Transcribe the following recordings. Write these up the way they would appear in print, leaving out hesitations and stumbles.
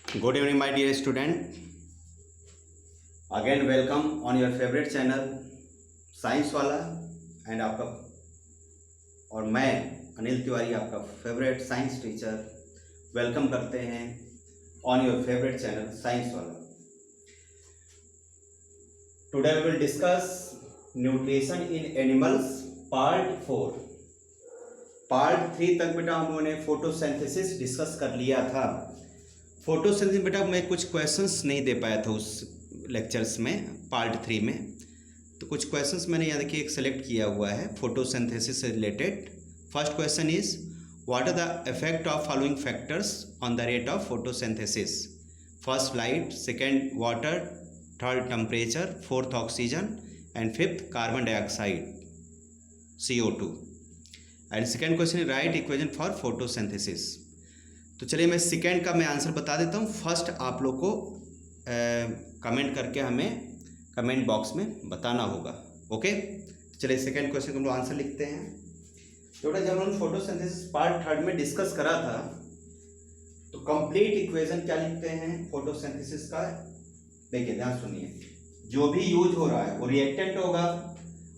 Good evening, my dear student. Again, welcome on your favorite channel, science वाला and आपका और मैं अनिल तिवारी आपका फेवरेट साइंस टीचर वेलकम करते हैं on your favourite channel science वाला. Today we will discuss nutrition in animals part 4. Part 3 तक बेटा हम लोगों ने फोटोसिंथेसिस डिस्कस कर लिया था. फोटोसिंथेसिस बेटा मैं कुछ क्वेश्चंस नहीं दे पाया था उस लेक्चर्स में पार्ट 3 में, तो कुछ क्वेश्चंस मैंने यहाँ देखिए एक सेलेक्ट किया हुआ है फोटोसिंथेसिस से related. First question is what are the effect of following factors on the rate of photosynthesis. First light, second water, third temperature, fourth oxygen and fifth carbon dioxide CO2. And second question is write equation for photosynthesis. तो चलिए मैं second का मैं answer बता देता हूँ. First आप लोग को कमेंट करके हमें कमेंट बॉक्स में बताना होगा. ओके, तो चलिए सेकेंड क्वेश्चन को हम लोग आंसर लिखते हैं. तो बेटा जब हम फोटोसिंथेसिस पार्ट 3 में डिस्कस करा था तो कंप्लीट इक्वेशन क्या लिखते हैं फोटोसिंथेसिस का. देखिए ध्यान सुनिए, जो भी यूज हो रहा है वो रिएक्टेंट होगा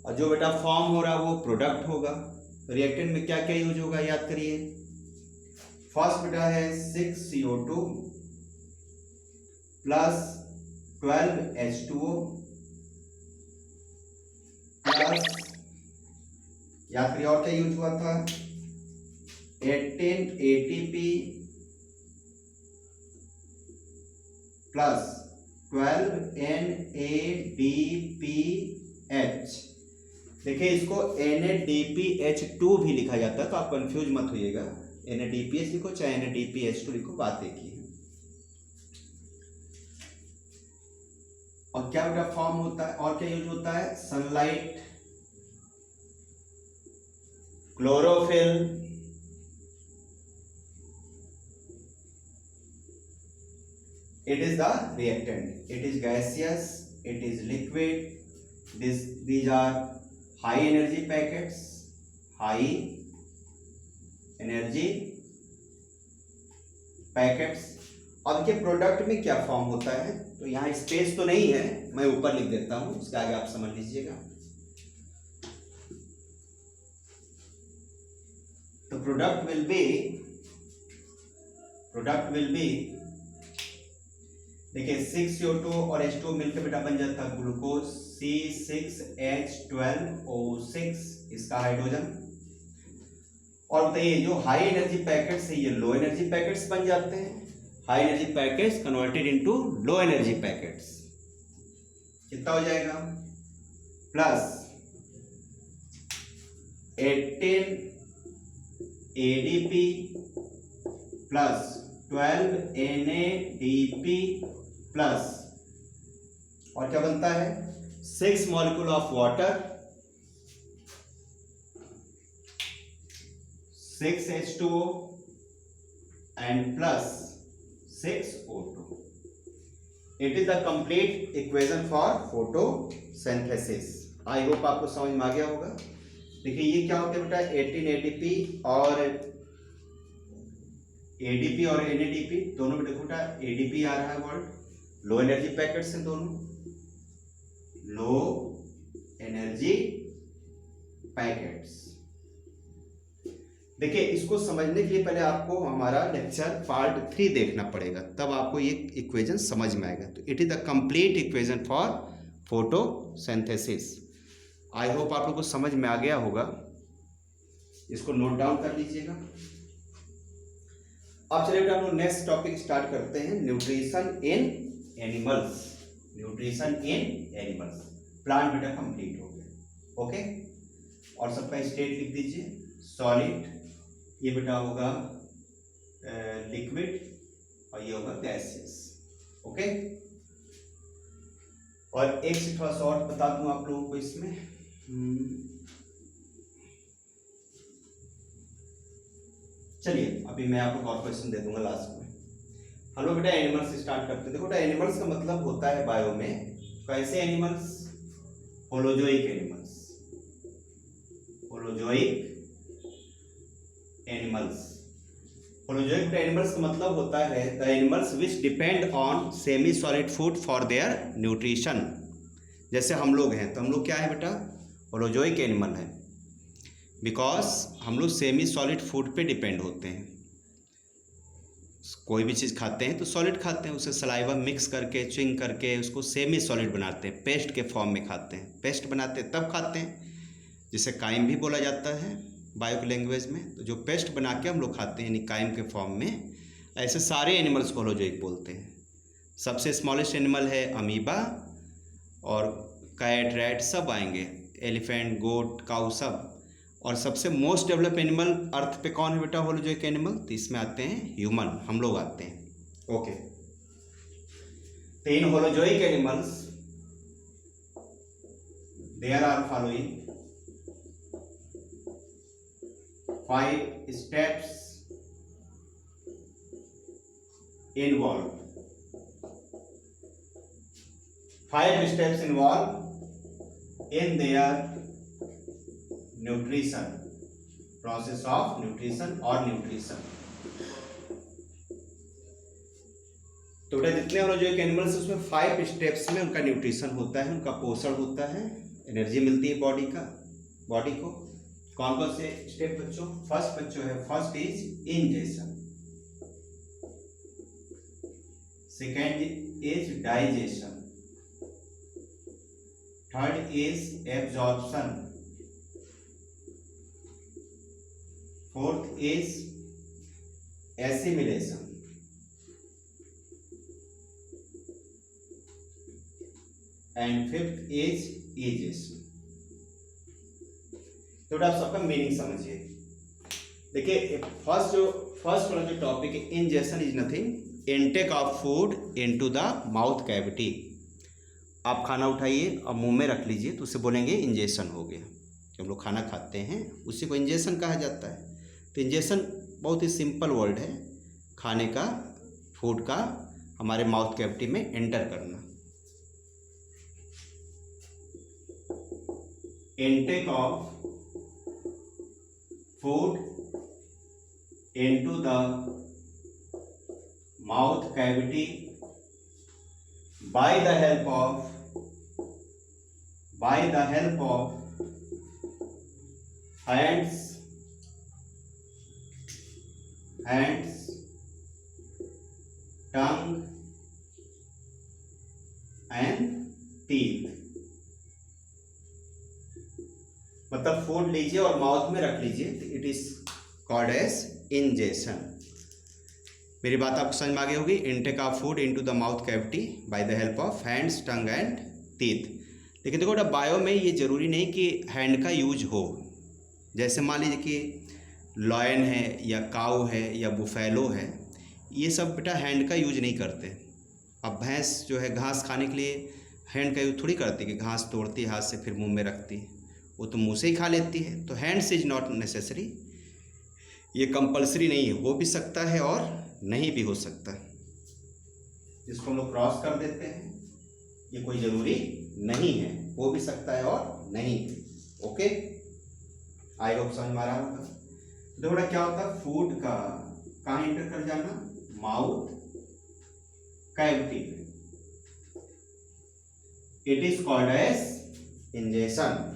और जो बेटा फॉर्म हो रहा है वो प्रोडक्ट होगा. रिएक्टेंट में क्या क्या यूज होगा याद करिए. फर्स्ट बेटा है 6CO2 प्लस 12H2O प्लस याद करिए और क्या यूज हुआ था 18 ATP प्लस 12NADPH. देखिए इसको NADPH2 भी लिखा जाता है तो आप कंफ्यूज मत होइएगा. NADPH लिखो चाहे NADPH2 लिखो, बात एक ही है. और क्या बेटा फॉर्म होता है और क्या यूज होता है sunlight, chlorophyll, it is the reactant. It is gaseous, it is liquid. These are high energy packets, high energy packets. अब के प्रोडक्ट में क्या फॉर्म होता है, तो यहाँ स्पेस तो नहीं है, मैं ऊपर लिख देता हूं, उसके आगे आप समझ लीजिएगा. तो प्रोडक्ट विल बी देखिए 6CO2 और H2 मिलकर बेटा बन जाता है ग्लूकोज C6H12O6, इसका हाइड्रोजन. और बताइए जो हाई एनर्जी पैकेट्स है ये लो एनर्जी पैकेट्स बन जाते हैं. High energy packets converted into low energy packets. कितना हो जाएगा plus 18 ADP plus 12 NADP plus और क्या बनता है 6 molecule of water, 6H2O and plus 6O2. It is the complete equation for photosynthesis. I hope आपको समझ में आ गया होगा. देखिए ये क्या होता है बेटा 18 ADP और NADP दोनों में देखो बेटा ADP आ रहा है वर्ड. लो एनर्जी पैकेट्स हैं दोनों, लो एनर्जी पैकेट्स. देखिए इसको समझने के लिए पहले आपको हमारा लेक्चर पार्ट 3 देखना पड़ेगा, तब आपको ये इक्वेशन समझ में आएगा. तो it is the complete equation for photosynthesis. I hope आप लोग को समझ में आ गया होगा. इसको नोट डाउन कर लीजिएगा. अब चलिए बेटा हम लोग नेक्स्ट टॉपिक स्टार्ट करते हैं, nutrition in animals. Nutrition in animals. Plant बेटा कंप्लीट हो गया. ओके, और सबका स्टेट लिख दीजिए. सॉलिड ये बेटा होगा लिक्विड और ये होगा गैसियस. ओके, और एक से थोड़ा सा और बता दूं आप लोगों को इसमें. चलिए अभी मैं आपको और क्वेश्चन दे दूंगा लास्ट में. हम लोग बेटा एनिमल्स से स्टार्ट करते हैं. देखो बेटा एनिमल्स का मतलब होता है बायो में कैसे animals, holozoic animals. Holozoic animals holozoic animals का मतलब होता है the animals which depend on semi solid food for their nutrition. जैसे हम लोग हैं तो हम लोग क्या है बेटा, होलोजोइक एनिमल है, बिकॉज हम लोग सेमी सॉलिड फूड पे डिपेंड होते हैं। कोई भी चीज़ खाते हैं तो सॉलिड खाते हैं, उसे सलाइवा मिक्स करके च्विंग करके उसको सेमी सॉलिड बनाते हैं, पेस्ट के फॉर्म में खाते हैं। पेस्ट बनाते हैं तब खाते हैं, जिसे काइम भी बोला जाता है बायो लैंग्वेज में। तो जो पेस्ट बना के हम लोग खाते हैं यानी काइम के फॉर्म में, ऐसे सारे एनिमल्स को होलोजोइक बोलते हैं। सबसे स्मॉलेस्ट एनिमल है अमीबा, और कैट रैट सब आएंगे, एलिफेंट गोट काऊ सब। और सबसे मोस्ट डेवलप एनिमल अर्थ पे कौन है बेटा, होलोजोइक एनिमल? तो इसमें आते हैं ह्यूमन, हम लोग आते हैं। ओके, तो in holozoic animals there are following 5 steps involved. 5 steps involved in their nutrition, process of nutrition or nutrition. तो बेटा जितने होलोजोइक एनिमल्स उसमें 5 स्टेप्स में उनका न्यूट्रिशन होता है, उनका पोषण होता है, एनर्जी मिलती है बॉडी को। कौन कौन से स्टेप बच्चों? फर्स्ट बच्चों है, first is ingestion, second is digestion, third is absorption, fourth is assimilation, and fifth is egestion. तो आप सबका मीनिंग समझिए। देखिए फर्स्ट वाला जो टॉपिक है, ingestion is nothing intake of food into the mouth cavity. आप खाना उठाइए और मुंह में रख लीजिए तो उसे बोलेंगे इंजेशन हो गया। जब हम लोग खाना खाते हैं उसी को इंजेशन कहा जाता है। तो इंजेशन बहुत ही सिंपल वर्ड है, खाने का, फूड का हमारे माउथ कैविटी में एंटर करना। Intake of food into the mouth cavity by the help of hands, tongue and teeth। मतलब फूड लीजिए और माउथ में रख लीजिए, it is called as ingestion. मेरी बात आपको समझ में आ गई होगी। Intake of food into the mouth cavity by the help of hands, tongue and teeth. लेकिन देखो बेटा, बायो में ये जरूरी नहीं कि हैंड का यूज हो। जैसे मान लीजिए कि लॉयन है या काऊ है या बुफेलो है, ये सब बेटा हैंड का यूज नहीं करते। अब भैंस जो है घास खाने के लिए हैंड का यूज थोड़ी करती कि घास तोड़ती हाथ से फिर मुंह में रखती, वो तो मुंह से ही खा लेती है। तो हैंड्स इज नॉट नेसेसरी, ये कंपलसरी नहीं है, हो भी सकता है और नहीं भी हो सकता। जिसको हम लोग क्रॉस कर देते हैं, ये कोई ज़रूरी नहीं है, हो भी सकता है और नहीं भी। ओके, आई होप समझ में आ रहा होगा। तो बेटा क्या होता है, फूड का कहाँ एंटर कर जाना, माउथ कैविटी में। It is called as ingestion.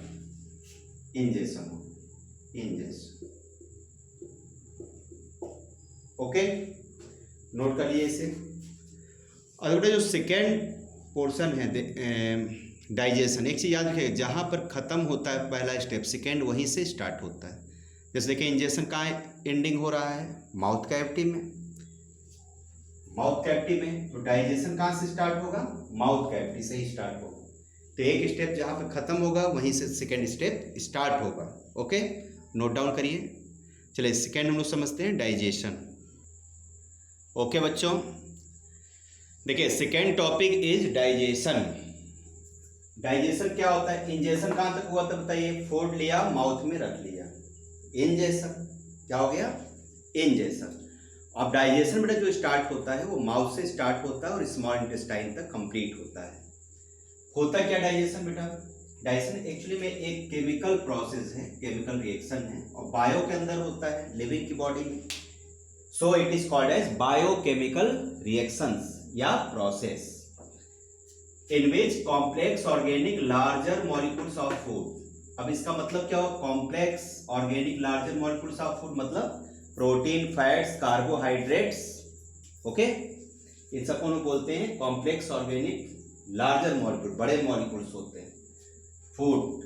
Okay, note करिए इसे। और बेटा जो सेकेंड पोर्शन है डाइजेशन, एक चीज़ याद रखिए, जहाँ पर ख़त्म होता है पहला स्टेप, सेकेंड वहीं से स्टार्ट होता है। जैसे देखिए इंजेशन कहाँ एंडिंग हो रहा है, माउथ कैविटी में। तो डाइजेशन कहाँ से स्टार्ट होगा, माउथ कैविटी से ही स्टार्ट होगा। तो एक स्टेप जहाँ पर ख़त्म होगा वहीं से सेकेंड स्टेप स्टार्ट होगा। ओके, नोट डाउन करिए। चलिए सेकेंड हम लोग समझते हैं, डाइजेशन। ओके बच्चों, देखिए second topic is digestion. Digestion क्या होता है, इंजेशन कहाँ तक हुआ था बताइए, फूड लिया माउथ में रख लिया, इंजेशन क्या हो गया, इंजेशन। अब डाइजेशन बेटा जो स्टार्ट होता है वो माउथ से स्टार्ट होता है और स्मॉल इंटेस्टाइन तक कंप्लीट होता है। होता क्या डाइजेशन बेटा, डाइजेशन एक्चुअली में एक केमिकल प्रोसेस है, केमिकल रिएक्शन है, और बायो के अंदर होता है, लिविंग की बॉडी में। So it is called as biochemical reactions या process in which complex organic larger molecules of food. अब इसका मतलब क्या हो, complex organic larger molecules of food मतलब प्रोटीन, फैट्स, कार्बोहाइड्रेट्स, ओके, इन सबको हम बोलते हैं कॉम्प्लेक्स ऑर्गेनिक लार्जर मॉलिक्यूल, बड़े मॉलिक्यूल्स होते हैं। फूड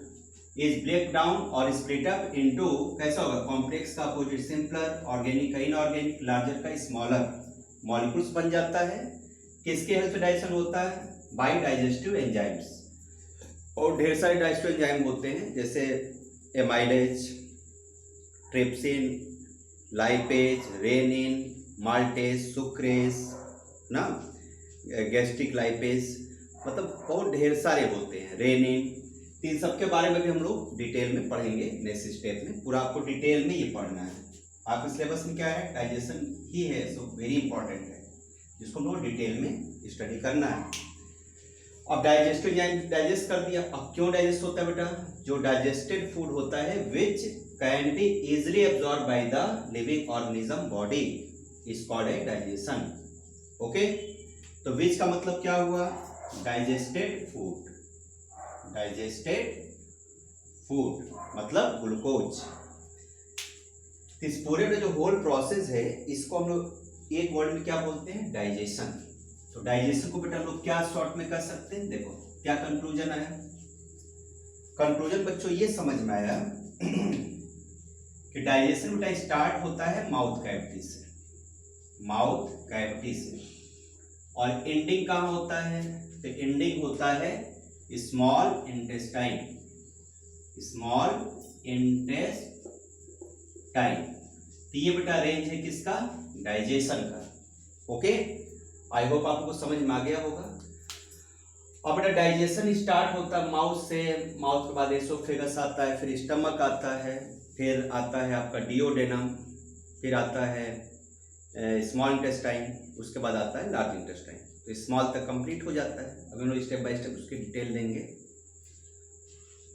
इज ब्रेक डाउन और स्प्लिट अप इनटू, कैसा होगा, कॉम्प्लेक्स का अपोजिट सिंपलर, ऑर्गेनिक का इनऑर्गेनिक, लार्जर का स्मॉलर मॉलिक्यूल्स बन जाता है। किसके हेल्प से डाइजेशन होता है, बाय डाइजेस्टिव एंजाइम्स। और ढेर सारे डाइजेस्टिव एंजाइम होते हैं जैसे amylase, trypsin, lipase, rennin, maltase, sucrase ना, गैस्ट्रिक लाइपेज, मतलब बहुत ढेर सारे होते हैं, रेनिन। इन सब के बारे में भी हम लोग डिटेल में पढ़ेंगे नेक्स्ट स्टेप में। पूरा आपको डिटेल में ये पढ़ना है। आपके सिलेबस में क्या है, डाइजेशन ही है, सो वेरी इंपॉर्टेंट है, जिसको हम लोग डिटेल में स्टडी करना है। अब डाइजेस्टिव एंजाइम डाइजेस्ट कर दिया। अब क्यों डाइजेस्ट होता है बेटा, जो डाइजेस्टेड फूड होता है which can be easily absorb by the living organism body is called a digestion, okay. तो विच का मतलब क्या हुआ, डाइजेस्टेड फूड, डाइजेस्टेड फूड मतलब ग्लूकोज। इस पूरे में जो होल प्रोसेस है इसको हम लोग एक वर्ड में क्या बोलते हैं, डाइजेशन। तो डाइजेशन को बेटा लोग क्या शॉर्ट में कर सकते हैं, देखो क्या कंक्लूजन आया। कंक्लूजन बच्चों ये समझ में आया कि डाइजेशन बेटा स्टार्ट होता है माउथ कैविटी से, माउथ कैविटी से, और एंडिंग कहाँ होता है, तो एंडिंग होता है स्मॉल इंटेस्टाइन, स्मॉल इंटेस्टाइन। तो ये बेटा रेंज है किसका, डाइजेशन का, ओके। आई होप आपको समझ में आ गया होगा। अब बेटा डाइजेशन स्टार्ट होता है माउथ से, माउथ के बाद एसोफेगस आता है, फिर स्टमक आता है, फिर आता है आपका डिओडेनम, फिर आता है स्मॉल इंटेस्टाइन, उसके बाद आता है लार्ज इंटेस्टाइन। तो स्मॉल तक कंप्लीट हो जाता है। अब हम लोग स्टेप बाय स्टेप उसकी डिटेल देंगे।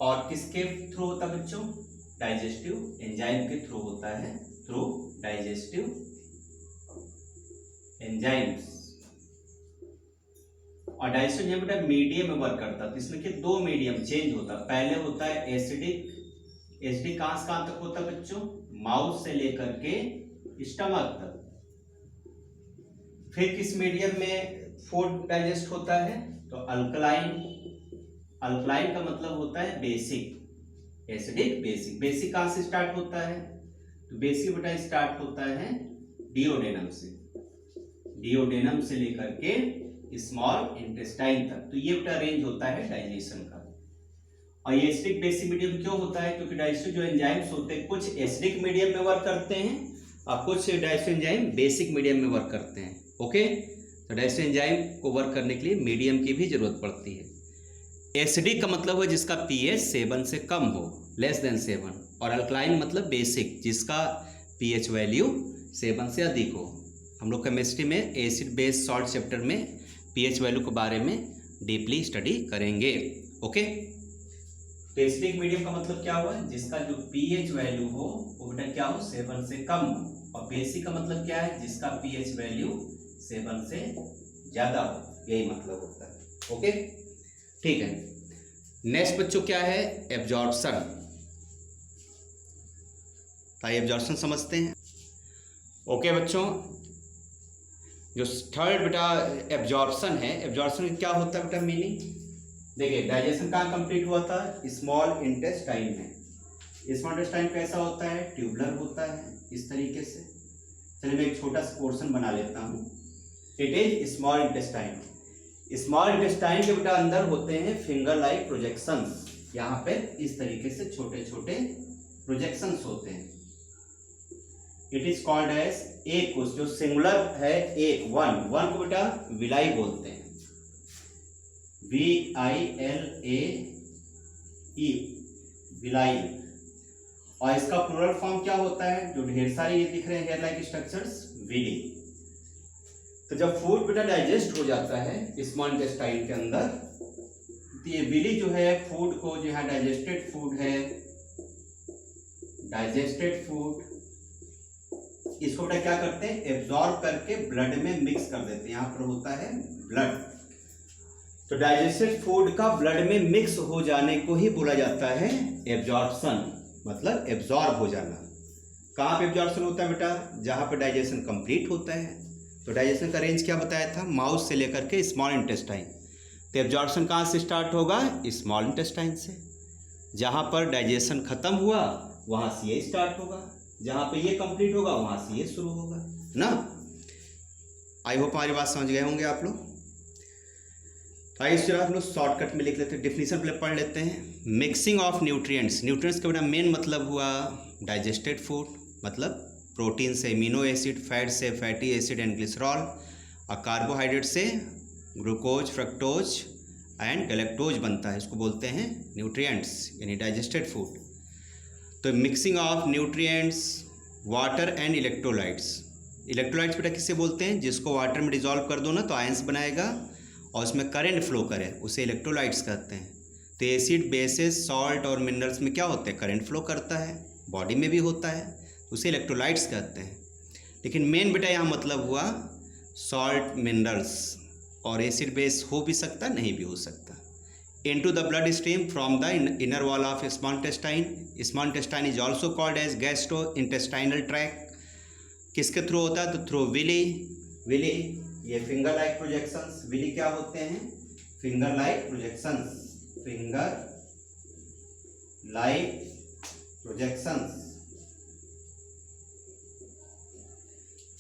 और किसके थ्रू होता है बच्चों, डाइजेस्टिव एंजाइम के थ्रू होता है, थ्रू डाइजेस्टिव एंजाइम्स। और डाइजेस्टिव एंजाइम बेटा मीडियम में वर्क करता है। तो इसमें क्या, दो मीडियम चेंज होता है। पहले होता है एसिडिक, एसिडिक कहां से कहां तक होता है बच्चों, माउथ से लेकर के स्टमक तक। फिर किस मीडियम में फूड डाइजेस्ट होता है, तो अल्कलाइन। अल्कलाइन का मतलब होता है बेसिक, एसिडिक बेसिक। बेसिक कहां से स्टार्ट होता है, तो बेसिक बेटा स्टार्ट होता है डिओडेनम से, डिओडेनम से लेकर के स्मॉल इंटेस्टाइन तक। तो ये बेटा रेंज होता है डाइजेशन का। और ये एसिडिक बेसिक मीडियम क्यों होता है, क्योंकि डाइजेस्टिव जो एंजाइम्स होते हैं कुछ एसिडिक मीडियम में वर्क करते हैं और कुछ डाइजेस्टिव एंजाइम बेसिक मीडियम में वर्क करते हैं, ओके। तो डाइजेस्टिव एंजाइम को वर्क करने के लिए मीडियम की भी जरूरत पड़ती है। एसिडिक का मतलब है जिसका पीएच 7 से कम हो, लेस देन 7, और अल्कलाइन मतलब बेसिक, जिसका पीएच वैल्यू 7 से अधिक हो। हम लोग केमिस्ट्री में एसिड बेस सॉल्ट चैप्टर में पीएच वैल्यू के बारे में डीपली स्टडी करेंगे, ओके। तो एसिडिक मीडियम का मतलब क्या हुआ, जिसका जो पीएच वैल्यू हो वो बेटा क्या हो, 7 से कम हो। और बेसिक का मतलब क्या है, जिसका पीएच वैल्यू 7 से ज्यादा हो, यही मतलब होता है, ओके। ठीक है, नेक्स्ट बच्चों क्या है, एब्जॉर्प्शन। तो एब्जॉर्प्शन समझते हैं, ओके बच्चों। जो थर्ड बेटा एब्जॉर्प्शन है, एब्जॉर्प्शन क्या होता है बेटा मीनिंग, देखिए डाइजेशन कहाँ कंप्लीट हुआ था, स्मॉल इंटेस्टाइन में। स्मॉल इंटेस्टाइन कैसा होता है, ट्यूबुलर होता है इस तरीके से। चलिए मैं एक छोटा सा पोर्शन बना लेता हूँ। It is small intestine. Small intestine के बेटा अंदर होते हैं फिंगर लाइक प्रोजेक्शंस, यहाँ पे इस तरीके से छोटे छोटे प्रोजेक्शंस होते हैं। इट इज कॉल्ड एज एक, जो सिंगुलर है एक, वन को बेटा विलाई बोलते हैं, VILAE, विलाई। और इसका प्लूरल फॉर्म क्या होता है, जो ढेर सारे ये दिख रहे हैं हेयर लाइक स्ट्रक्चर्स, विली। तो जब फूड बेटा डाइजेस्ट हो जाता है स्मॉल इंटेस्टाइन के अंदर, तो ये विली जो है फूड को, जो है डाइजेस्टेड फूड है, डाइजेस्टेड फूड इसको बेटा क्या करते हैं, एब्जॉर्ब करके ब्लड में मिक्स कर देते हैं, यहाँ पर होता है ब्लड। तो डाइजेस्टेड फूड का ब्लड में मिक्स हो जाने को ही बोला जाता है एब्जॉर्प्शन, मतलब एब्जॉर्ब हो जाना। कहाँ पे एब्जॉर्प्शन होता है बेटा, जहाँ पर डाइजेशन कंप्लीट होता है। तो डाइजेशन का रेंज क्या बताया था, माउथ से लेकर के स्मॉल इंटेस्टाइन। तो एब्जॉर्प्शन कहाँ से स्टार्ट होगा, स्मॉल इंटेस्टाइन से। जहाँ पर डाइजेशन खत्म हुआ वहाँ से ये स्टार्ट होगा, जहाँ पे ये कंप्लीट होगा वहाँ से ये शुरू होगा ना। आई होप हमारी बात समझ गए होंगे आप लोग। तो आइए चलो आप लोग शॉर्टकट में लिख लेते हैं, डिफिनीशन पहले पढ़ लेते हैं। मिक्सिंग ऑफ न्यूट्रिएंट्स, न्यूट्रिएंट्स का बेटा मेन मतलब हुआ डाइजेस्टेड फूड, मतलब प्रोटीन से एमिनो एसिड, फैट से फैटी एसिड एंड ग्लिसरॉल, और कार्बोहाइड्रेट से ग्लूकोज, फ्रक्टोज एंड गैलेक्टोज बनता है, इसको बोलते हैं न्यूट्रिएंट्स यानी डाइजेस्टेड फूड। तो mixing of nutrients, water and electrolytes. Electrolytes बेटा किससे बोलते हैं, जिसको वाटर में डिजॉल्व कर दो ना तो आयंस बनाएगा और उसमें करंट फ्लो करे, उसे इलेक्ट्रोलाइट्स कहते हैं। तो एसिड, बेसिस, सॉल्ट और मिनरल्स में क्या होते हैं, करंट फ्लो करता है, बॉडी में भी होता है, उसे इलेक्ट्रोलाइट्स कहते हैं। लेकिन मेन बेटा यहाँ मतलब हुआ सॉल्ट, मिनरल्स, और एसिड बेस हो भी सकता, नहीं भी हो सकता। Into the blood stream from the inner wall of small intestine. Small intestine is also called as gastrointestinal tract. किसके थ्रू होता है, तो थ्रू विली। विली ये फिंगर लाइक प्रोजेक्शंस, विली क्या होते हैं, finger like projections, finger like projections.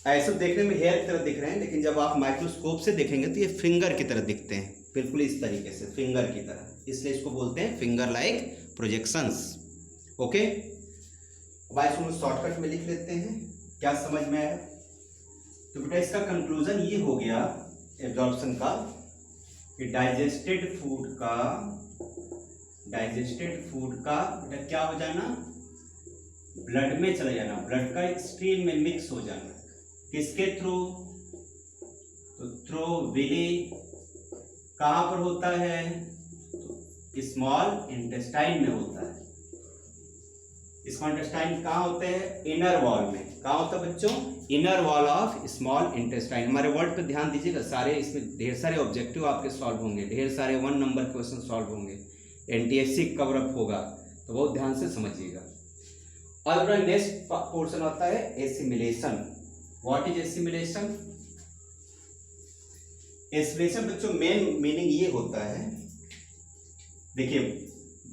ऐसे देखने में हेयर की तरह दिख रहे हैं, लेकिन जब आप माइक्रोस्कोप से देखेंगे तो ये फिंगर की तरह दिखते हैं, बिल्कुल इस तरीके से फिंगर की तरह, इसलिए इसको बोलते हैं फिंगर लाइक प्रोजेक्शंस। ओके, अब इसको शॉर्टकट में लिख लेते हैं, क्या समझ में आया। तो बेटा इसका कंक्लूजन ये हो गया एब्जॉर्प्शन का कि डाइजेस्टेड फूड का बेटा क्या हो जाना, ब्लड में चला जाना, ब्लड का स्ट्रीम में मिक्स हो जाना। किसके थ्रू, तो थ्रू विली। कहाँ पर होता है, तो स्मॉल इंटेस्टाइन में होता है। स्मॉल इंटेस्टाइन कहाँ होते हैं, इनर वॉल में। कहाँ होता है बच्चों, inner wall of small intestine. हमारे वर्ड पे ध्यान दीजिएगा, सारे इसमें ढेर सारे ऑब्जेक्टिव आपके सॉल्व होंगे, ढेर सारे 1 नंबर क्वेश्चन सॉल्व होंगे, एनटीएससी कवर अप होगा, तो बहुत ध्यान से समझिएगा। और नेक्स्ट पोर्शन आता है assimilation. What is assimilation. Assimilation बच्चों मेन मीनिंग ये होता है, देखिए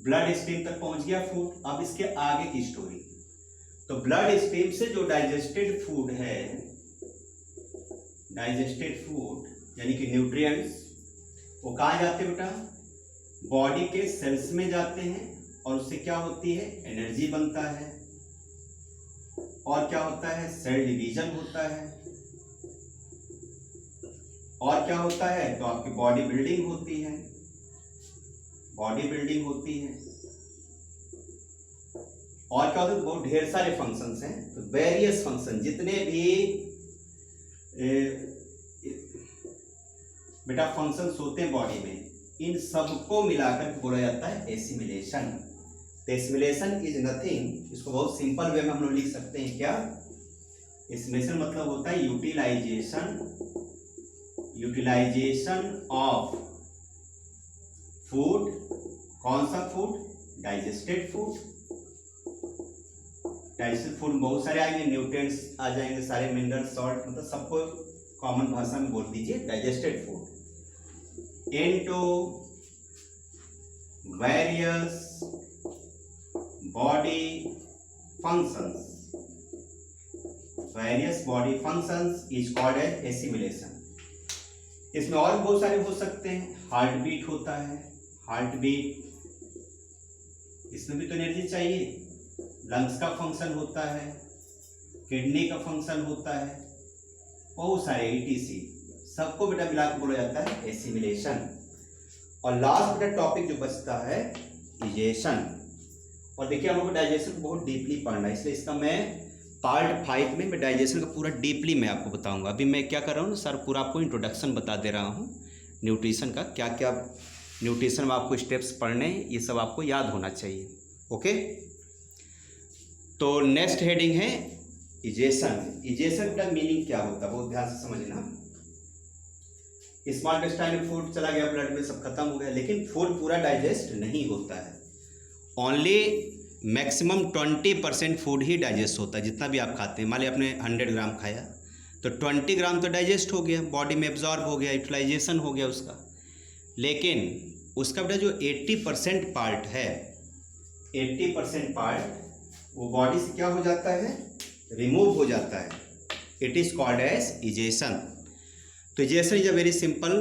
ब्लड स्ट्रीम तक पहुंच गया फूड, अब इसके आगे की स्टोरी। तो ब्लड स्ट्रीम से जो डाइजेस्टेड फूड है, डाइजेस्टेड फूड यानी कि न्यूट्रिएंट्स, वो कहाँ जाते हैं बेटा, बॉडी के सेल्स में जाते हैं, और उससे क्या होती है, एनर्जी बनता है, और क्या होता है, सेल डिवीजन होता है, और क्या होता है, तो आपकी बॉडी बिल्डिंग होती है, बॉडी बिल्डिंग होती है, और क्या होता है, बहुत ढेर सारे फंक्शंस हैं। तो वेरियस फंक्शन जितने भी बेटा फंक्शंस होते हैं बॉडी में, इन सबको मिलाकर बोला जाता है एसिमिलेशन। एसिमिलेशन इज नथिंग, इसको बहुत सिंपल वे में हम लोग लिख सकते हैं क्या, एसिमिलेशन मतलब होता है यूटिलाइजेशन ऑफ फूड। कौन सा food, digested food. Digested food बहुत सारे आएंगे, न्यूट्रिएंट्स आ जाएंगे सारे, मिनरल्स, सॉल्ट, मतलब सबको कॉमन भाषा में बोल दीजिए digested food. Into various body functions, various body functions is called as assimilation. इसमें और बहुत सारे हो सकते हैं, हार्ट बीट होता है, हार्ट बीट, इसमें भी तो एनर्जी चाहिए। लंग्स का फंक्शन होता है, किडनी का फंक्शन होता है, बहुत सारे ETC, सबको बेटा मिला के बोला जाता है एसिमिलेशन। और लास्ट बेटा टॉपिक जो बचता है डाइजेशन। और देखिए हम लोग को डाइजेशन को बहुत डीपली पढ़ना है, इसलिए इसका मैं पार्ट 5 में मैं डाइजेशन का पूरा डीपली मैं आपको बताऊंगा। अभी मैं क्या कर रहा हूँ सर, पूरा आपको इंट्रोडक्शन बता दे रहा हूँ न्यूट्रिशन का, क्या क्या न्यूट्रिशन में आपको स्टेप्स पढ़ने, ये सब आपको याद होना चाहिए। ओके, तो नेक्स्ट हेडिंग है इजेशन का मीनिंग क्या होता है बहुत ध्यान से समझना। स्मॉल इंटेस्टाइन में फूड चला गया, ब्लड में सब खत्म हो गया, लेकिन फूड पूरा डाइजेस्ट नहीं होता है। ओनली मैक्सिमम 20% फूड ही डाइजेस्ट होता है। जितना भी आप खाते हैं, मान लिया आपने 100 ग्राम खाया तो 20 ग्राम तो डाइजेस्ट हो गया, बॉडी में एब्जॉर्ब हो गया, यूटिलाइजेशन हो गया उसका। लेकिन उसका बेटा जो 80% पार्ट है, 80% पार्ट वो बॉडी से क्या हो जाता है, रिमूव हो जाता है। It is called as egestion. तो egestion is a very simple,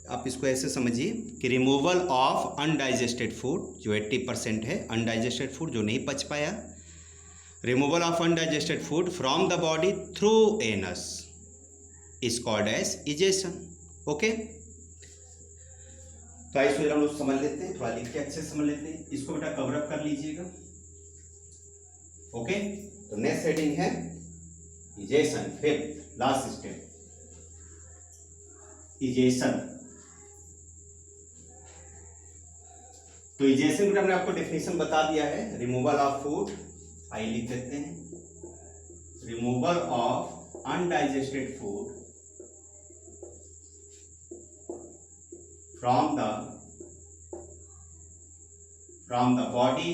आप इसको ऐसे समझिए कि रिमूवल ऑफ अनडाइजेस्टेड फूड, जो 80% है अनडाइजेस्टेड फूड जो नहीं पच पाया, removal of undigested food from the body through anus is called as egestion. Okay, तो आइए हम लोग समझ लेते हैं, थोड़ा लिख के अच्छे समझ लेते हैं। इसको बेटा कवर अप कर लीजिएगा। ओके, तो नेक्स्ट हेडिंग है egestion, fifth last step egestion. तो इजेशन का हमने आपको डेफिनेशन बता दिया है, रिमूवल ऑफ फूड, आइए लिख देते हैं, removal of undigested food from the body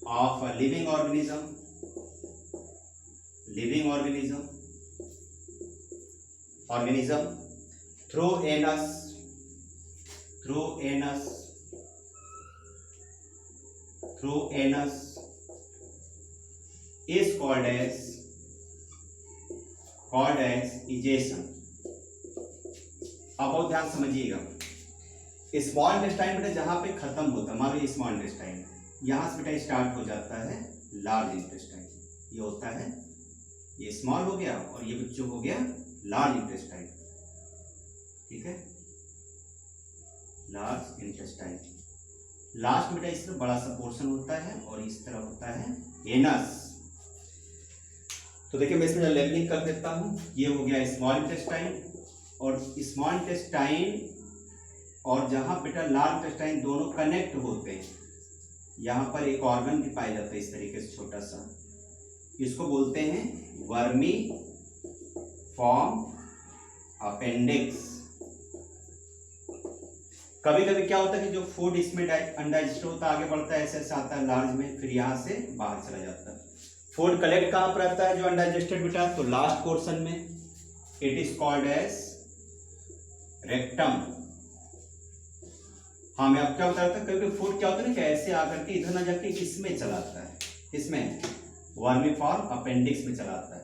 of a living organism through anus is called as ejection। अब बहुत ध्यान समझिएगा, स्मॉल इंटेस्टाइन बेटा जहां पे खत्म होता है, मान लो स्मॉल इंटेस्टाइन, यहां से बेटा स्टार्ट हो जाता है लार्ज इंटेस्टाइन। ये होता है, ये स्मॉल हो गया और ये बच्चों हो गया लार्ज इंटेस्टाइन। ठीक है, लार्ज इंटेस्टाइन। लास्ट बेटा इस तरह बड़ा सा पोर्शन होता है और इस तरह होता है एनस। तो देखिए मैं इसमें लेबलिंग कर देता हूं, ये हो गया स्मॉल इंटेस्टाइन, और स्मॉल इंटेस्टाइन और जहां बेटा लार्ज इंटेस्टाइन दोनों कनेक्ट होते हैं, यहां पर एक ऑर्गन भी पाया जाता है इस तरीके से छोटा सा, इसको बोलते हैं वर्मी फॉर्म अपेंडिक्स। कभी कभी क्या होता है कि जो फूड इसमें अनडाइजेस्ट होता है, आगे बढ़ता है, ऐसे ऐसे आता है लार्ज में, फिर यहां से बाहर चला जाता है। फूड कलेक्ट कहां पर रहता है जो अनडाइजेस्टेड बेटा, तो लास्ट पोर्शन में, it is called as rectum. हाँ, मैं आपको क्या बता रहा था, क्योंकि फूड क्या होता है ना कि ऐसे आकर के इधर ना जाके इसमें चलाता है, इसमें वर्मीफॉर्म अपेंडिक्स में चलाता है।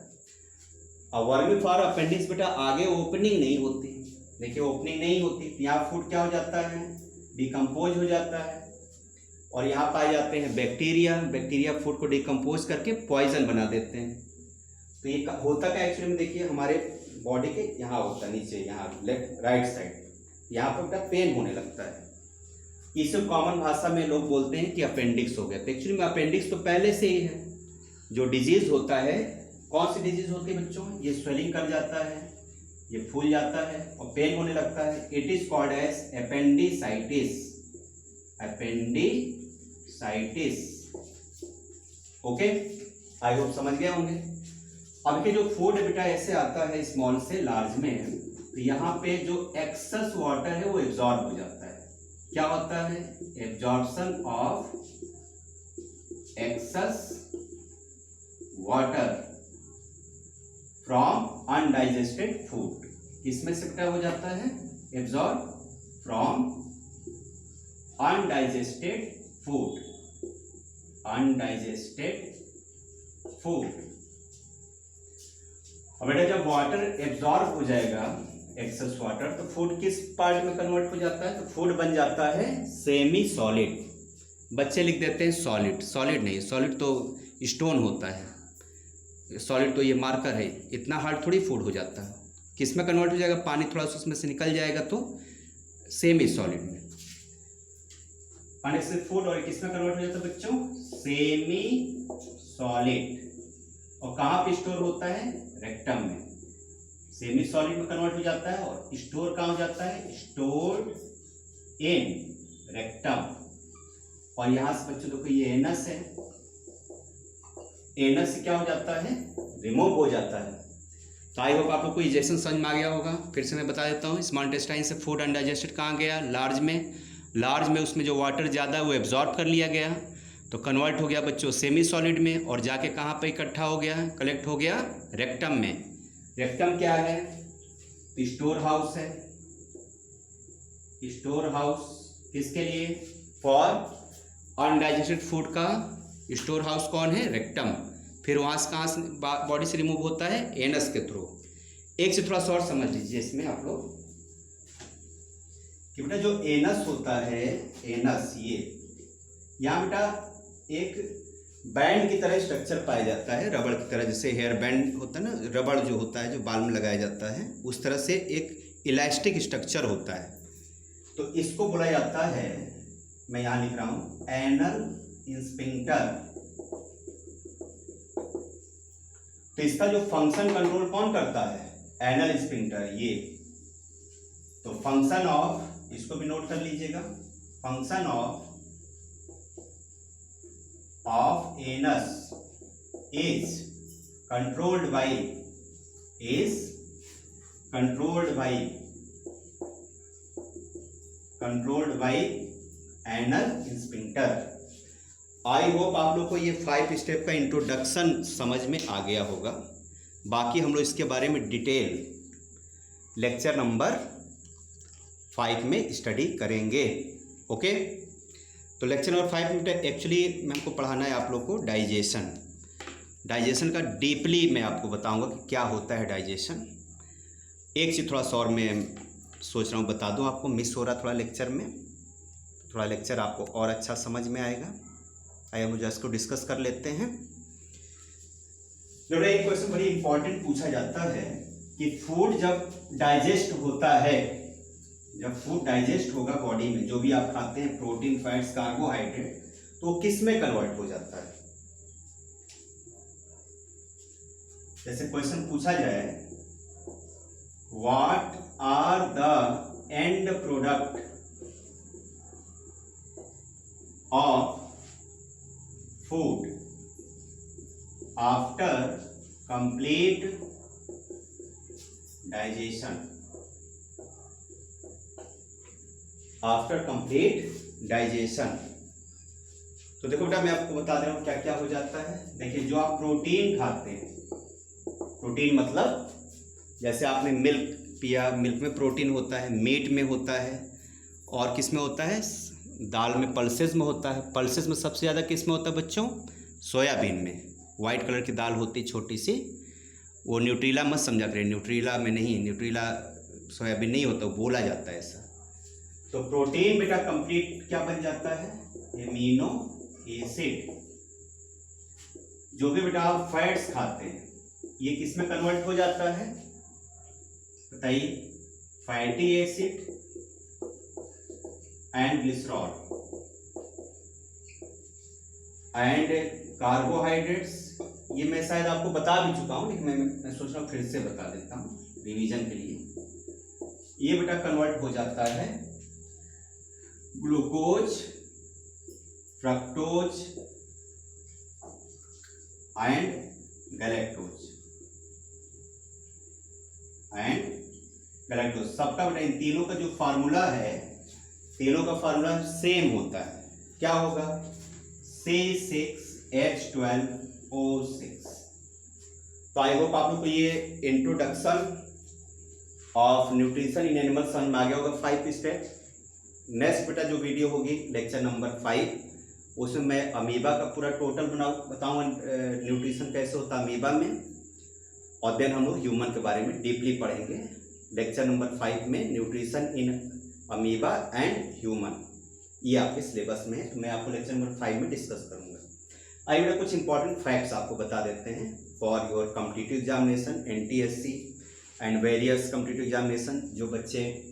अब वर्मीफॉर्म अपेंडिक्स बेटा आगे ओपनिंग नहीं होती, देखिए ओपनिंग नहीं होती, यहाँ फूड क्या हो जाता है, डिकम्पोज हो जाता है, और यहाँ पाए जाते हैं बैक्टीरिया फूड को डिकम्पोज करके पॉइजन बना देते हैं। तो ये होता क्या एक्चुअली में, देखिए हमारे बॉडी के यहाँ होता है नीचे, यहाँ लेफ्ट राइट साइड, यहाँ पर बेटा पेन होने लगता है। इसे कॉमन भाषा में लोग बोलते हैं कि अपेंडिक्स हो गया। तो एक्चुअली में अपेंडिक्स तो पहले से ही है। जो डिजीज होता है, कौन सी डिजीज होती है बच्चों, ये स्वेलिंग कर जाता है, ये फूल जाता है और पेन होने लगता है, it is called as appendicitis. Okay, I hope समझ गए होंगे। अब के जो फूड बेटा ऐसे आता है स्मॉल से लार्ज में, तो यहाँ पे जो एक्सेस वाटर है वो एब्जॉर्ब हो जाता है। क्या होता है, absorption of excess water from undigested food. किसमें से बेटा हो जाता है, एब्जॉर्ब फ्रॉम अनडाइजेस्टेड फूड। अब बेटा जब वाटर एब्जॉर्ब हो जाएगा, एक्सेस वाटर, तो फूड किस पार्ट में कन्वर्ट हो जाता है, तो फूड बन जाता है सेमी सॉलिड। बच्चे लिख देते हैं सॉलिड, सॉलिड नहीं, सॉलिड तो स्टोन होता है, सॉलिड तो ये मार्कर है। इतना हार्ड थोड़ी फूड हो जाता है। किस में कन्वर्ट हो जाएगा, पानी थोड़ा सा उसमें से निकल जाएगा तो सेमी सॉलिड में, पानी से फूड, और किस में कन्वर्ट हो जाता है बच्चों, सेमी सॉलिड। और कहाँ पे स्टोर होता है, रेक्टम में। सेमी सॉलिड में कन्वर्ट हो जाता है और स्टोर कहाँ हो जाता है, स्टोर्ड इन रेक्टम। और यहां से बच्चों देखो ये एनस है, एनस से क्या हो जाता है, रिमूव हो जाता है। तो आई होप आप लोग को इजेक्शन समझ में आ गया होगा। फिर से मैं बता देता हूँ, स्मॉल इंटेस्टाइन से फूड अनडाइजेस्टेड कहाँ गया, लार्ज में उसमें जो वाटर ज़्यादा है वो एब्जॉर्ब कर लिया गया, तो कन्वर्ट हो गया बच्चों सेमी सॉलिड में, और जाके कहाँ पे इकट्ठा हो गया, कलेक्ट हो गया रेक्टम में। रेक्टम क्या है, स्टोर हाउस है। स्टोर हाउस किसके लिए, फॉर अनडाइजेस्टेड फूड का स्टोर हाउस कौन है, रेक्टम। फिर वहाँ से कहाँ से बॉडी से रिमूव होता है, एनस के थ्रू। एक से थोड़ा सा और समझ लीजिए इसमें आप लोग कि बेटा जो एनस होता है, एनस ये यहाँ बेटा एक बैंड की तरह स्ट्रक्चर पाया जाता है, रबड़ की तरह, जैसे हेयर बैंड होता है ना, रबड़ जो होता है जो बाल में लगाया जाता है, उस तरह से एक इलास्टिक स्ट्रक्चर होता है। तो इसको बोला जाता है, मैं यहाँ लिख रहा हूँ, एनल स्फिंक्टर। तो इसका जो फंक्शन कंट्रोल कौन करता है, एनल स्फिंक्टर ये। तो फंक्शन ऑफ, इसको भी नोट कर लीजिएगा, function of anus is controlled by anal sphincter. I hope आप लोग को ये 5 स्टेप का इंट्रोडक्शन समझ में आ गया होगा। बाकी हम लोग इसके बारे में डिटेल लेक्चर नंबर 5 में स्टडी करेंगे। ओके, तो लेक्चर नंबर 5 में एक्चुअली मैं हमको पढ़ाना है आप लोग को डाइजेशन का डीपली मैं आपको बताऊंगा कि क्या होता है डाइजेशन। एक से थोड़ा सा और मैं सोच रहा हूँ बता दूँ आपको, मिस हो रहा थोड़ा लेक्चर में, थोड़ा लेक्चर आपको और अच्छा समझ में आएगा। आइए हम लोग इसको डिस्कस कर लेते हैं। जो एक क्वेश्चन बड़ी इंपॉर्टेंट पूछा जाता है कि फूड जब डाइजेस्ट होता है, जब फूड डाइजेस्ट होगा बॉडी में, जो भी आप खाते हैं प्रोटीन, फैट्स, कार्बोहाइड्रेट, तो किस में कन्वर्ट हो जाता है। जैसे क्वेश्चन पूछा जाए, what are the end product of food after complete digestion, after complete digestion. तो देखो बेटा मैं आपको बता दे रहा हूं क्या क्या हो जाता है। देखिए जो आप प्रोटीन खाते हैं, प्रोटीन मतलब जैसे आपने मिल्क पिया, मिल्क में प्रोटीन होता है, मीट में होता है, और किस में होता है, दाल में, पल्सेस में होता है। पल्सेस में सबसे ज़्यादा किस में होता है बच्चों, सोयाबीन में। वाइट कलर की दाल होती है छोटी सी, वो न्यूट्रीला मत समझा करें, न्यूट्रीला में नहीं, न्यूट्रीला सोयाबीन नहीं होता, वो बोला जाता है ऐसा। तो प्रोटीन बेटा कंप्लीट क्या बन जाता है, एमिनो एसिड। जो भी बेटा आप फैट्स खाते हैं ये किस में कन्वर्ट हो जाता है बताइए, fatty acid and glycerol and carbohydrates. ये मैं शायद आपको बता भी चुका हूं, लेकिन मैं सोच रहा हूँ फिर से बता देता हूँ रिवीजन के लिए। ये बेटा कन्वर्ट हो जाता है ग्लूकोज, फ्रक्टोज एंड गैलेक्टोज सबका बेटा इन तीनों का जो फार्मूला है, तीनों का फार्मूला सेम होता है। क्या होगा, C6H12O6। तो आई होप आप लोग को ये introduction of nutrition in animal समझ में आ गया होगा 5 स्टेप। नेक्स्ट बेटा जो वीडियो होगी लेक्चर नंबर 5, उसमें मैं अमीबा का पूरा टोटल बताऊंगा न्यूट्रिशन कैसे होता है अमीबा में, और देन हम लोग ह्यूमन के बारे में डीपली पढ़ेंगे लेक्चर नंबर 5 में, nutrition in amoeba and human. ये आपके सिलेबस में है, तो मैं आपको लेक्चर नंबर 5 में डिस्कस करूंगा। आइए बेटा कुछ इंपॉर्टेंट फैक्ट्स आपको बता देते हैं for your competitive examination, NTSC and various competitive examination. जो बच्चे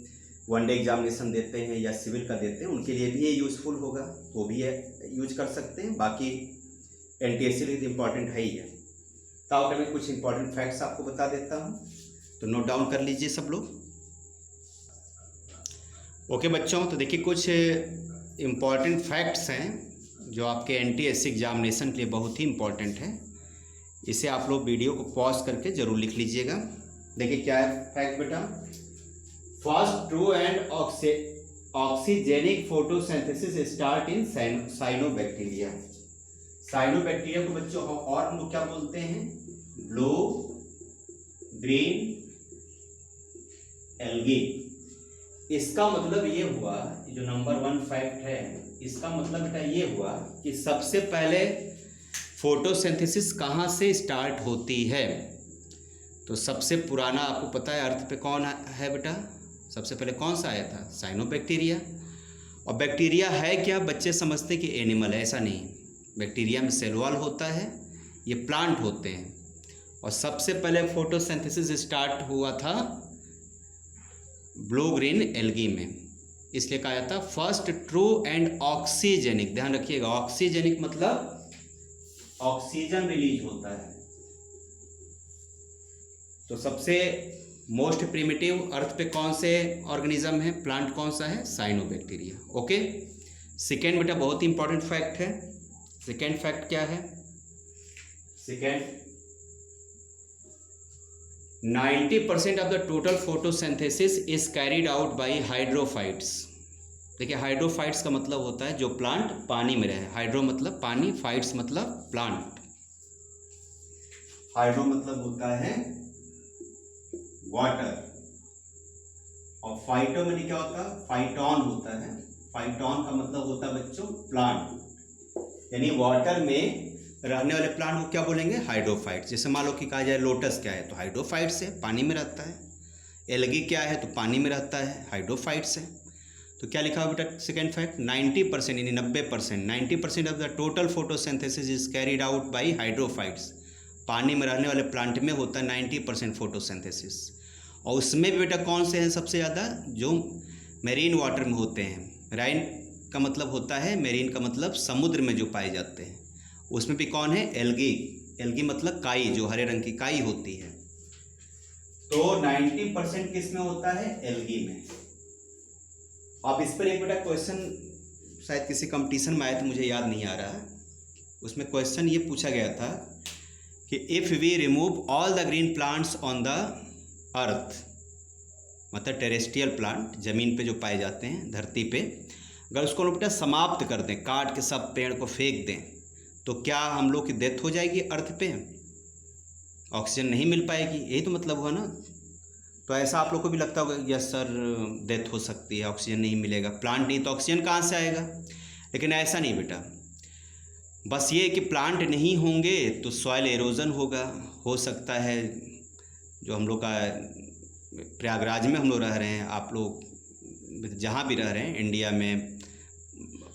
वनडे एग्जामिनेशन देते हैं या सिविल का देते हैं, उनके लिए भी ये यूजफुल होगा, वो भी यूज कर सकते हैं। बाकी NTSC लिए इम्पॉर्टेंट है ही है। तो अब मैं कुछ इंपॉर्टेंट फैक्ट्स आपको बता देता हूँ, तो नोट डाउन कर लीजिए सब लोग। ओके बच्चों, तो देखिए कुछ इम्पॉर्टेंट फैक्ट्स हैं जो आपके NTSC एग्जामिनेशन के लिए बहुत ही इम्पॉर्टेंट है। इसे आप लोग वीडियो को पॉज करके जरूर लिख लीजिएगा। देखिए क्या है फैक्ट बेटा, first true and oxygenic photosynthesis start in cyanobacteria. Cyanobacteria को बच्चों और हम लोग क्या बोलते हैं, ब्लू ग्रीन एल्गी। इसका मतलब ये हुआ, जो नंबर 1 फैक्ट है, इसका मतलब बेटा ये हुआ कि सबसे पहले फोटोसिंथेसिस कहाँ से स्टार्ट होती है। तो सबसे पुराना आपको पता है अर्थ पे कौन है बेटा, सबसे पहले कौन सा आया था, साइनोबैक्टीरिया। और बैक्टीरिया है क्या, बच्चे समझते कि एनिमल है, ऐसा नहीं। बैक्टीरिया में सेल वॉल होता है, ये प्लांट होते हैं। और सबसे पहले फोटोसिंथेसिस स्टार्ट हुआ था ब्लू ग्रीन एल्गी में, इसलिए कहा जाता फर्स्ट ट्रू एंड ऑक्सीजेनिक। ध्यान रखिएगा, ऑक्सीजेनिक मतलब ऑक्सीजन रिलीज होता है। तो सबसे मोस्ट प्रिमिटिव अर्थ पे कौन से ऑर्गेनिज्म है, प्लांट कौन सा है, साइनोबैक्टीरिया। ओके, सेकेंड बेटा बहुत ही इंपॉर्टेंट फैक्ट है। सेकेंड फैक्ट क्या है, second 90% of the total photosynthesis is carried out by hydrophytes. देखिए हाइड्रोफाइट्स का मतलब होता है जो प्लांट पानी में रहे। हाइड्रो मतलब पानी, फाइट्स मतलब प्लांट। हाइड्रो मतलब होता है वाटर, और फाइटो में क्या होता है, फाइटॉन होता है। फाइटॉन का मतलब होता है बच्चों प्लांट, यानी वाटर में रहने वाले प्लांट को क्या बोलेंगे, हाइड्रोफाइट्स। जैसे मान लो कि कहा जाए लोटस क्या है, तो हाइड्रोफाइट्स है, पानी में रहता है। एल्गी क्या है, तो पानी में रहता है, हाइड्रोफाइट्स है। तो क्या लिखा हुआ बेटा सेकेंड फैक्ट, 90% यानी 90%, 90% of the total photosynthesis is carried out by hydrophytes. पानी में रहने वाले प्लांट में होता है 90% फोटोसिंथेसिस। और उसमें भी बेटा कौन से हैं सबसे ज़्यादा, जो मेरीन वाटर में होते हैं। मेराइन का मतलब होता है, मेरीन का मतलब समुद्र में जो पाए जाते हैं, उसमें भी कौन है, एल्गी। एल्गी मतलब काई, जो हरे रंग की काई होती है। तो 90% किस में होता है, एल्गी में। अब इस पर एक बेटा क्वेश्चन शायद किसी कंपटीशन में आया था, मुझे याद नहीं आ रहा। उसमें क्वेश्चन ये पूछा गया था कि if we remove all the green plants on the earth, मतलब टेरेस्ट्रियल प्लांट, ज़मीन पे जो पाए जाते हैं धरती पे, अगर उसको बेटा समाप्त कर दें, काट के सब पेड़ को फेंक दें, तो क्या हम लोग की डेथ हो जाएगी अर्थ पे, ऑक्सीजन नहीं मिल पाएगी, यही तो मतलब हुआ ना। तो ऐसा आप लोग को भी लगता होगा, यस सर डेथ हो सकती है, ऑक्सीजन नहीं मिलेगा, प्लांट नहीं तो ऑक्सीजन कहाँ से आएगा। लेकिन ऐसा नहीं बेटा, बस ये कि प्लांट नहीं होंगे तो सॉइल एरोजन होगा। हो सकता है जो हम लोग का प्रयागराज में हम लोग रह रहे हैं, आप लोग जहाँ भी रह रहे हैं, इंडिया में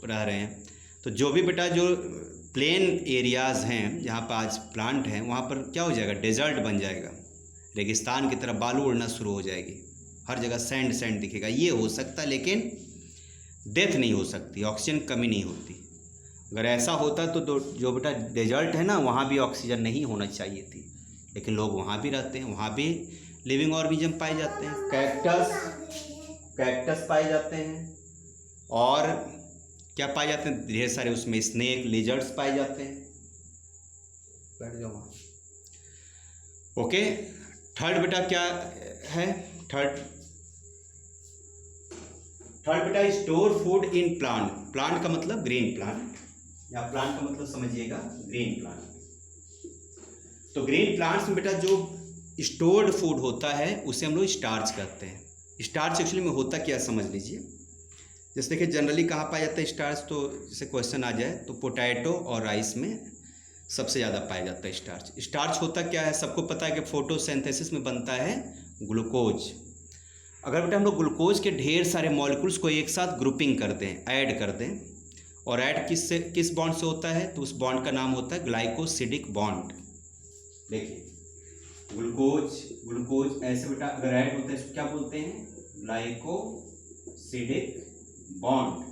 रह रहे हैं, तो जो भी बेटा जो प्लेन एरियाज़ हैं जहाँ पर आज प्लांट हैं, वहाँ पर क्या हो जाएगा, डेजर्ट बन जाएगा, रेगिस्तान की तरफ बालू उड़ना शुरू हो जाएगी, हर जगह सैंड सैंड दिखेगा। ये हो सकता है, लेकिन डेथ नहीं हो सकती, ऑक्सीजन कमी नहीं होती। अगर ऐसा होता तो जो बेटा डेजर्ट है ना, वहाँ भी ऑक्सीजन नहीं होना चाहिए थी, लेकिन लोग वहाँ भी रहते हैं, वहाँ भी लिविंग ऑर्गेनिज्म पाए जाते हैं, कैक्टस पाए जाते हैं, और क्या पाए जाते हैं, ढेर सारे उसमें स्नेक, लिजर्ड्स पाए जाते हैं। बैठ जाओ वहाँ। ओके, थर्ड बेटा क्या है, थर्ड बेटा store food in plant. Plant का मतलब ग्रीन प्लांट, या प्लांट का मतलब समझिएगा ग्रीन प्लांट। तो ग्रीन प्लांट्स में बेटा जो स्टोर्ड फूड होता है उसे हम लोग स्टार्च कहते हैं। स्टार्च एक्चुअली में होता क्या, समझ लीजिए। जैसे देखिए जनरली कहाँ पाया जाता है स्टार्च, तो जैसे क्वेश्चन आ जाए तो पोटैटो और राइस में सबसे ज़्यादा पाया जाता है स्टार्च। स्टार्च होता क्या है, सबको पता है कि फोटोसिंथेसिस में बनता है ग्लूकोज। अगर बेटा हम लोग ग्लूकोज के ढेर सारे मॉलिक्यूल्स को एक साथ ग्रुपिंग कर दें, ऐड कर दें, और ऐड किस बॉन्ड से होता है, तो उस बॉन्ड का नाम होता है ग्लाइकोसिडिक बॉन्ड। देखिए ग्लूकोज ऐसे बेटा अगर ऐड होता है इसको क्या बोलते हैं, ग्लाइकोसिडिक बॉन्ड।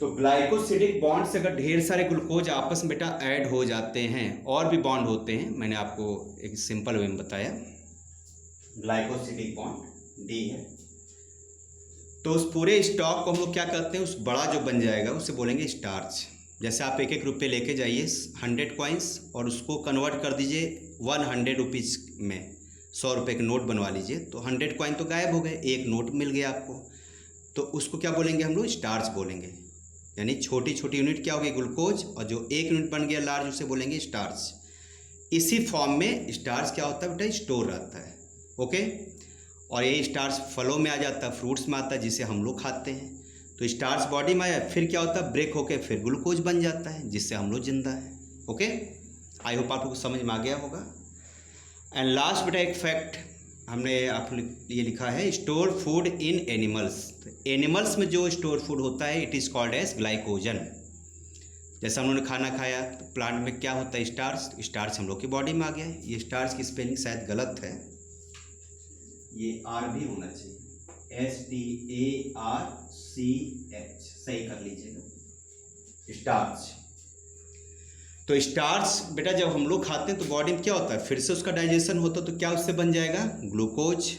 तो ग्लाइकोसिडिक बॉन्ड से अगर ढेर सारे ग्लूकोज आपस में बेटा ऐड हो जाते हैं, और भी बॉन्ड होते हैं, मैंने आपको एक सिंपल वे में बताया, ग्लाइकोसिडिक बॉन्ड डी है। तो उस पूरे स्टॉक को हम लोग क्या करते हैं, उस बड़ा जो बन जाएगा उसे बोलेंगे स्टार्च। जैसे आप 1-1 रुपये लेके जाइए 100 कॉइन्स और उसको कन्वर्ट कर दीजिए 100 रुपीज़ में, 100 रुपये के नोट बनवा लीजिए, तो 100 कॉइन तो गायब हो गए, एक नोट मिल गया आपको। तो उसको क्या बोलेंगे हम लोग? स्टार्च बोलेंगे। यानी छोटी छोटी यूनिट क्या होगी? ग्लूकोज, और जो 1 यूनिट बन गया लार्ज उसे बोलेंगे स्टार्च। इसी फॉर्म में स्टार्च क्या होता है बेटा? स्टोर रहता है। ओके, और ये स्टार्च फलों में आ जाता है, फ्रूट्स में आता है, जिसे हम लोग खाते हैं। तो स्टार्च बॉडी में आया, फिर क्या होता है? ब्रेक होके फिर ग्लूकोज बन जाता है, जिससे हम लोग जिंदा है। ओके, आई होप आपको समझ में आ गया होगा। एंड लास्ट बेटा एक फैक्ट हमने आप ये लिखा है, store food in animals. Animals में जो स्टोर फूड होता है it is called as glycogen. जैसे हम लोगों ने खाना खाया तो प्लांट में क्या होता है? स्टार्च। स्टार्च हम लोग की बॉडी में आ गया है। ये स्टार्च की स्पेलिंग शायद गलत है, ये आर भी होना चाहिए, STARCH, सही कर लीजिएगा, स्टार्च। तो स्टार्च बेटा जब हम लोग खाते हैं तो बॉडी में क्या होता है? फिर से उसका डाइजेशन होता है, तो क्या उससे बन जाएगा? ग्लूकोज।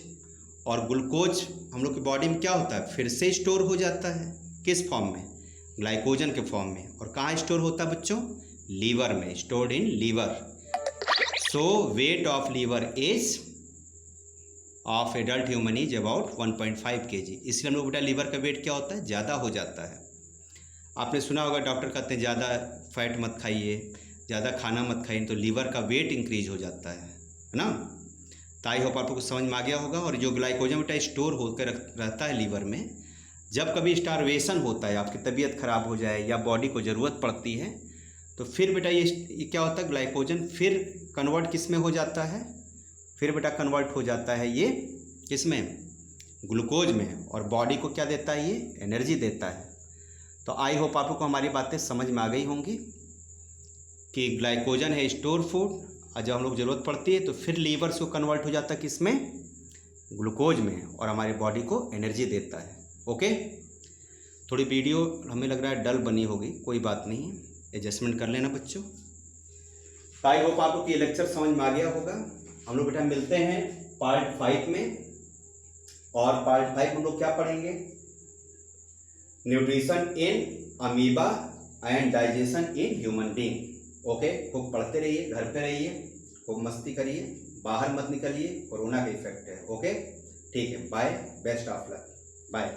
और ग्लूकोज हम लोग की बॉडी में क्या होता है? फिर से स्टोर हो जाता है, किस फॉर्म में? ग्लाइकोजन के फॉर्म में। और कहाँ स्टोर होता है बच्चों? लीवर में, stored in liver. So weight of liver is of adult human is about 1.5 kg। इसलिए हम लोग बेटा लीवर का वेट क्या होता है? ज़्यादा हो जाता है। आपने सुना होगा डॉक्टर कहते हैं ज़्यादा फैट मत खाइए, ज़्यादा खाना मत खाइए, तो लीवर का वेट इंक्रीज हो जाता है ना। तो आई होप आपको कुछ समझ में आ गया होगा। और जो ग्लाइकोजन बेटा स्टोर होकर रहता है लीवर में, जब कभी स्टारवेशन होता है, आपकी तबीयत खराब हो जाए या बॉडी को ज़रूरत पड़ती है, तो फिर बेटा ये क्या होता है? ग्लाइकोजन फिर कन्वर्ट किस में हो जाता है? फिर बेटा कन्वर्ट हो जाता है ये किस में? ग्लूकोज में। और बॉडी को क्या देता है? ये एनर्जी देता है। तो आई होप आपको हमारी बातें समझ में आ गई होंगी कि ग्लाइकोजन है स्टोर फूड, और जब हम लोग ज़रूरत पड़ती है तो फिर लीवर से कन्वर्ट हो जाता है किस में? ग्लूकोज में, और हमारी बॉडी को एनर्जी देता है। ओके, थोड़ी वीडियो हमें लग रहा है डल बनी होगी, कोई बात नहीं, एडजस्टमेंट कर लेना बच्चों। तो आई होप आपको ये लेक्चर समझ में आ गया होगा। हम लोग बेटा मिलते हैं पार्ट 5 में, और पार्ट 5 हम लोग क्या पढ़ेंगे? Nutrition in amoeba and digestion in human being. Okay, खूब पढ़ते रहिए, घर पे रहिए, खूब मस्ती करिए, बाहर मत निकलिए, कोरोना का इफेक्ट है। ओके, ठीक है, bye, best of luck, bye.